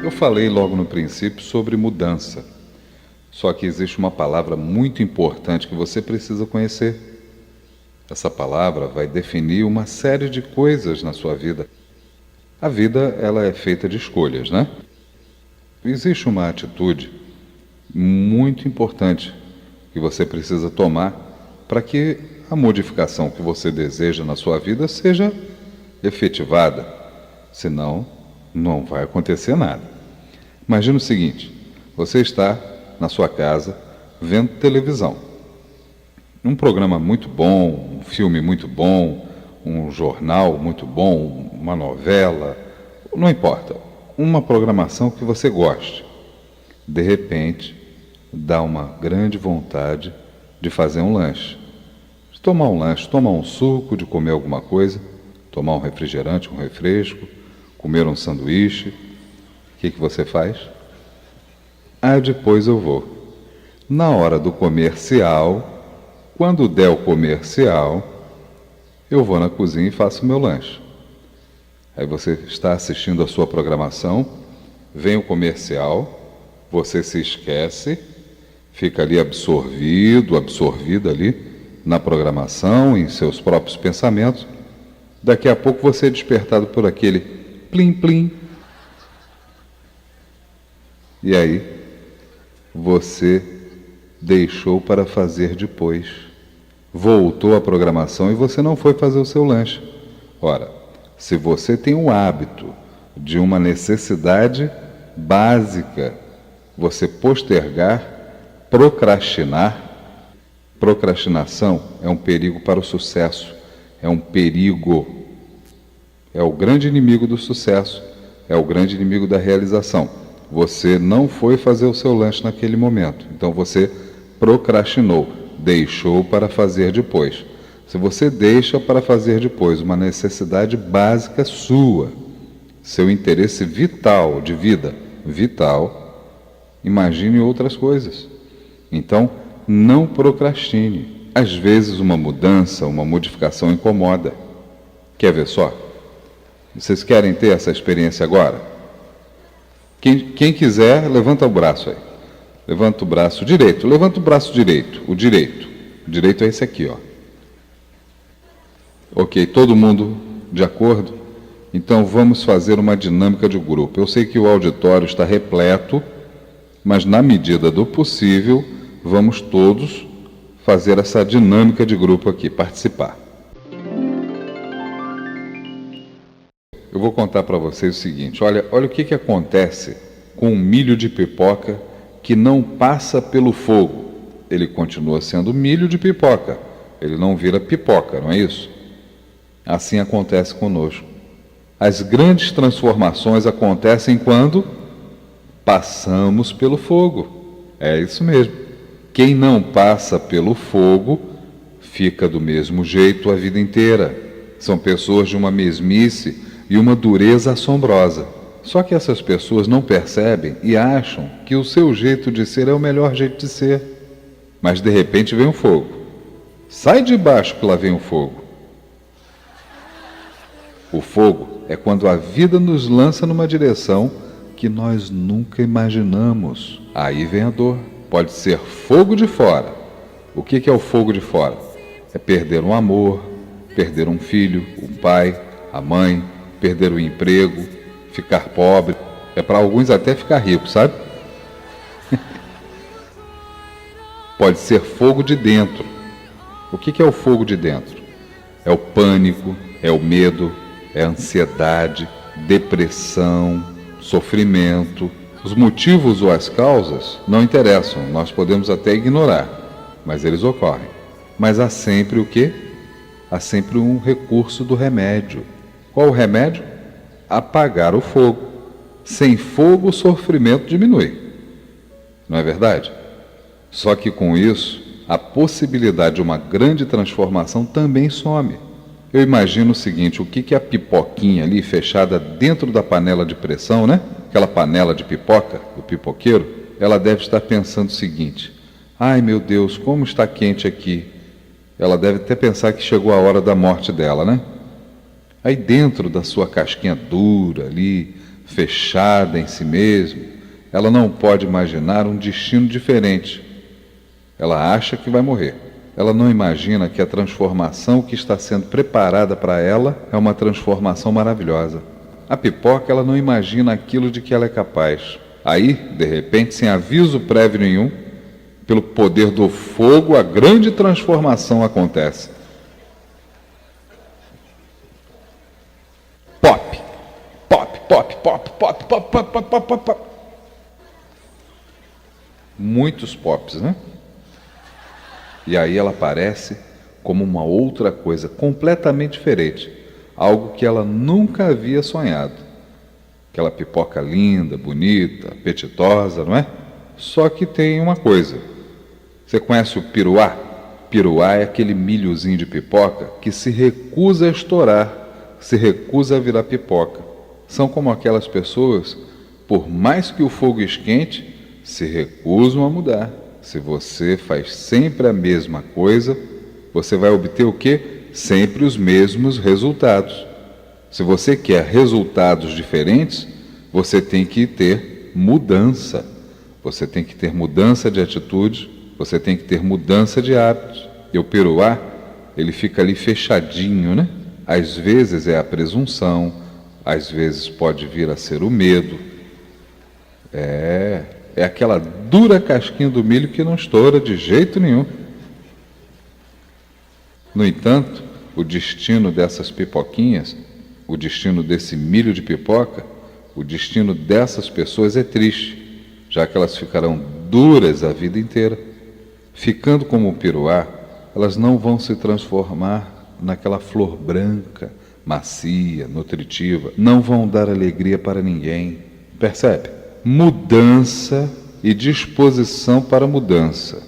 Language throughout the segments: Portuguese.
Eu falei logo no princípio sobre mudança. Só que existe uma palavra muito importante que você precisa conhecer. Essa palavra vai definir uma série de coisas na sua vida. A vida, ela é feita de escolhas, né? Existe uma atitude muito importante que você precisa tomar para que a modificação que você deseja na sua vida seja efetivada. Senão, não vai acontecer nada. Imagina o seguinte: você está na sua casa vendo televisão. Um programa muito bom, um filme muito bom, um jornal muito bom, uma novela, não importa. Uma programação que você goste. De repente, dá uma grande vontade de fazer um lanche. De tomar um lanche, tomar um suco, de comer alguma coisa, tomar um refrigerante, um refresco, comer um sanduíche. O que você faz? Depois eu vou. Na hora do comercial, quando der o comercial, eu vou na cozinha e faço o meu lanche. Aí você está assistindo a sua programação, vem o comercial, você se esquece, fica ali absorvido, absorvida ali na programação, em seus próprios pensamentos. Daqui a pouco você é despertado por aquele plim-plim. E aí, você deixou para fazer depois. Voltou à programação e você não foi fazer o seu lanche. Ora, se você tem o hábito de uma necessidade básica, você postergar, procrastinação é um perigo para o sucesso, é um perigo, é o grande inimigo do sucesso, é o grande inimigo da realização. Você não foi fazer o seu lanche naquele momento, então você procrastinou, deixou para fazer depois. Se você deixa para fazer depois uma necessidade básica sua, seu interesse vital de vida, vital, imagine outras coisas. Então, não procrastine. Às vezes uma mudança, uma modificação incomoda. Quer ver só? Vocês querem ter essa experiência agora? Quem quiser, levanta o braço aí. Levanta o braço direito. Levanta o braço direito. O direito. O direito é esse aqui, ó. Ok, todo mundo de acordo? Então vamos fazer uma dinâmica de grupo. Eu sei que o auditório está repleto, mas na medida do possível, vamos todos fazer essa dinâmica de grupo aqui, participar. Eu vou contar para vocês o seguinte: olha o que acontece com um milho de pipoca que não passa pelo fogo. Ele continua sendo milho de pipoca, ele não vira pipoca, não é isso? Assim acontece conosco. As grandes transformações acontecem quando passamos pelo fogo. É isso mesmo. Quem não passa pelo fogo fica do mesmo jeito a vida inteira. São pessoas de uma mesmice e uma dureza assombrosa. Só que essas pessoas não percebem e acham que o seu jeito de ser é o melhor jeito de ser. Mas de repente vem o fogo. Sai de baixo que lá vem o fogo. O fogo é quando a vida nos lança numa direção que nós nunca imaginamos. Aí vem a dor. Pode ser fogo de fora. O que é o fogo de fora? É perder um amor, perder um filho, um pai, a mãe, perder o emprego, ficar pobre. É para alguns até ficar rico, sabe? Pode ser fogo de dentro. O que é o fogo de dentro? É o pânico, é o medo, é a ansiedade, depressão, sofrimento. Os motivos ou as causas não interessam, nós podemos até ignorar, mas eles ocorrem. Mas há sempre o quê? Há sempre um recurso do remédio. Qual o remédio? Apagar o fogo. Sem fogo, o sofrimento diminui. Não é verdade? Só que com isso, a possibilidade de uma grande transformação também some. Eu imagino o seguinte: o que é a pipoquinha ali fechada dentro da panela de pressão, né? Aquela panela de pipoca, do pipoqueiro, ela deve estar pensando o seguinte: ai meu Deus, como está quente aqui. Ela deve até pensar que chegou a hora da morte dela, né? Aí dentro da sua casquinha dura ali, fechada em si mesma, ela não pode imaginar um destino diferente. Ela acha que vai morrer. Ela não imagina que a transformação que está sendo preparada para ela é uma transformação maravilhosa. A pipoca, ela não imagina aquilo de que ela é capaz. Aí, de repente, sem aviso prévio nenhum, pelo poder do fogo, a grande transformação acontece. Pop, pop, pop, pop, pop, pop, pop, pop, pop, pop, pop. Muitos pops, né? E aí ela aparece como uma outra coisa completamente diferente, algo que ela nunca havia sonhado. Aquela pipoca linda, bonita, apetitosa, não é? Só que tem uma coisa. Você conhece o piruá? Piruá é aquele milhozinho de pipoca que se recusa a estourar, se recusa a virar pipoca. São como aquelas pessoas, por mais que o fogo esquente, se recusam a mudar. Se você faz sempre a mesma coisa, você vai obter o quê? Sempre os mesmos resultados. Se você quer resultados diferentes, você tem que ter mudança. Você tem que ter mudança de atitude, você tem que ter mudança de hábitos. E o piruá, ele fica ali fechadinho, né? Às vezes é a presunção, às vezes pode vir a ser o medo. É aquela dura casquinha do milho que não estoura de jeito nenhum. No entanto, o destino dessas pipoquinhas, o destino desse milho de pipoca, o destino dessas pessoas é triste, já que elas ficarão duras a vida inteira. Ficando como o piruá, elas não vão se transformar naquela flor branca, macia, nutritiva, não vão dar alegria para ninguém. Percebe? Mudança e disposição para mudança.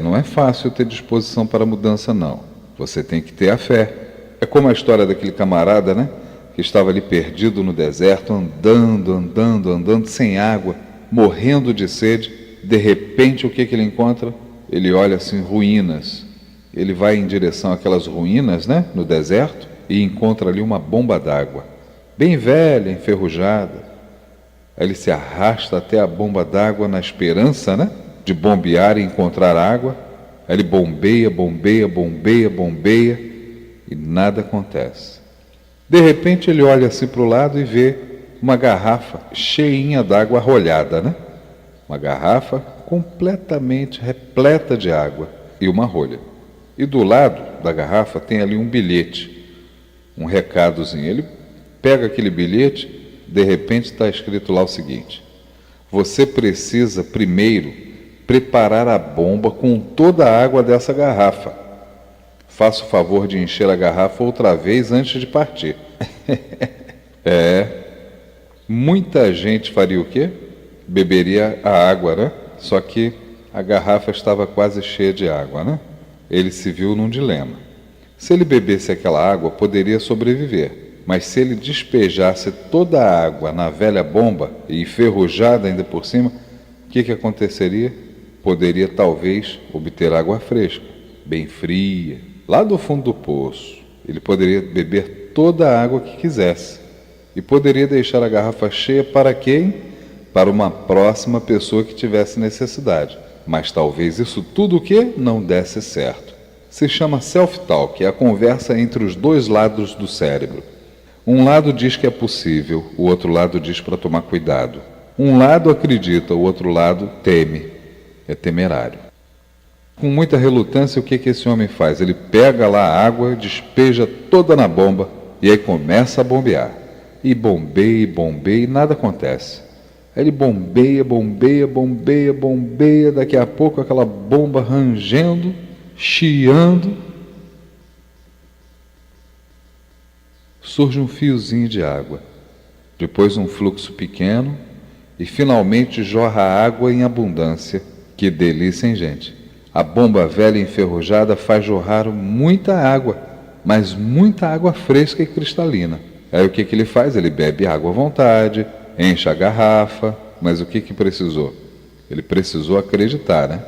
Não é fácil ter disposição para mudança, não. Você tem que ter a fé. É como a história daquele camarada, né? Que estava ali perdido no deserto, andando, sem água, morrendo de sede. De repente, o que ele encontra? Ele olha assim, ruínas. Ele vai em direção àquelas ruínas, né? No deserto, e encontra ali uma bomba d'água, bem velha, enferrujada. Aí ele se arrasta até a bomba d'água na esperança, né, de bombear e encontrar água. Aí ele bombeia e nada acontece. De repente ele olha assim para o lado e vê uma garrafa cheinha d'água rolhada, né? Uma garrafa completamente repleta de água e uma rolha. E do lado da garrafa tem ali um bilhete, um recadozinho. Ele pega aquele bilhete. De repente está escrito lá o seguinte: você precisa primeiro preparar a bomba com toda a água dessa garrafa. Faça o favor de encher a garrafa outra vez antes de partir. Muita gente faria o quê? Beberia a água, né? Só que a garrafa estava quase cheia de água, né? Ele se viu num dilema. Se ele bebesse aquela água, poderia sobreviver. Mas se ele despejasse toda a água na velha bomba e enferrujada ainda por cima, o que aconteceria? Poderia talvez obter água fresca, bem fria, lá do fundo do poço. Ele poderia beber toda a água que quisesse e poderia deixar a garrafa cheia para quem? Para uma próxima pessoa que tivesse necessidade. Mas talvez isso tudo o quê? Não desse certo. Se chama self-talk, é a conversa entre os dois lados do cérebro. Um lado diz que é possível, o outro lado diz para tomar cuidado. Um lado acredita, o outro lado teme, é temerário. Com muita relutância, o que esse homem faz? Ele pega lá a água, despeja toda na bomba e aí começa a bombear. E bombeia e nada acontece. Aí ele bombeia, daqui a pouco aquela bomba rangendo, chiando. Surge um fiozinho de água, depois um fluxo pequeno e finalmente jorra água em abundância. Que delícia, hein, gente? A bomba velha enferrujada faz jorrar muita água, mas muita água fresca e cristalina. Aí o que ele faz? Ele bebe água à vontade, enche a garrafa, mas o que precisou? Ele precisou acreditar, né?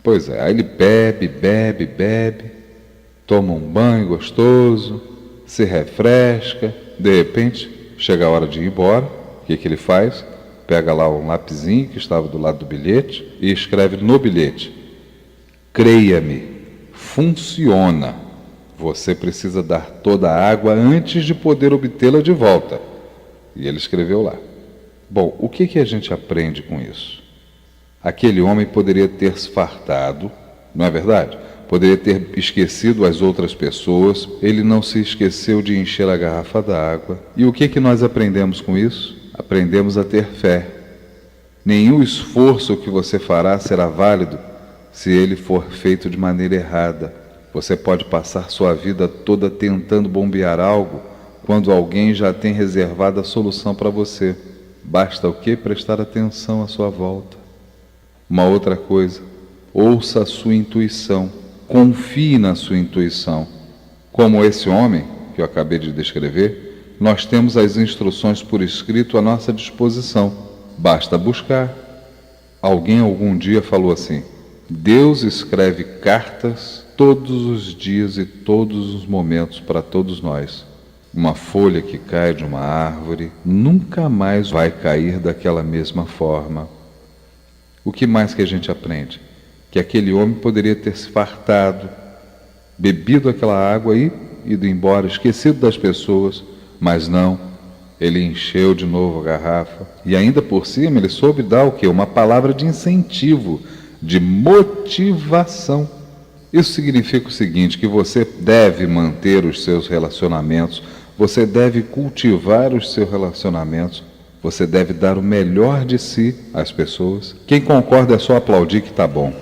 Pois é, aí ele bebe, toma um banho gostoso, se refresca, de repente chega a hora de ir embora, o que ele faz? Pega lá um lapisinho que estava do lado do bilhete e escreve no bilhete: creia-me, funciona. Você precisa dar toda a água antes de poder obtê-la de volta. E ele escreveu lá. Bom, o que a gente aprende com isso? Aquele homem poderia ter se fartado, não é verdade? Poderia ter esquecido as outras pessoas, ele não se esqueceu de encher a garrafa d'água. E o que nós aprendemos com isso? Aprendemos a ter fé. Nenhum esforço que você fará será válido se ele for feito de maneira errada. Você pode passar sua vida toda tentando bombear algo, quando alguém já tem reservado a solução para você. Basta o quê? Prestar atenção à sua volta. Uma outra coisa, ouça a sua intuição, confie na sua intuição. Como esse homem que eu acabei de descrever, nós temos as instruções por escrito à nossa disposição. Basta buscar. Alguém algum dia falou assim: Deus escreve cartas todos os dias e todos os momentos para todos nós. Uma folha que cai de uma árvore nunca mais vai cair daquela mesma forma. O que mais que a gente aprende? Que aquele homem poderia ter se fartado, bebido aquela água e ido embora, esquecido das pessoas, mas não. Ele encheu de novo a garrafa e ainda por cima ele soube dar o quê? Uma palavra de incentivo, de motivação. Isso significa o seguinte, que você deve manter os seus relacionamentos, você deve cultivar os seus relacionamentos, você deve dar o melhor de si às pessoas. Quem concorda é só aplaudir que está bom.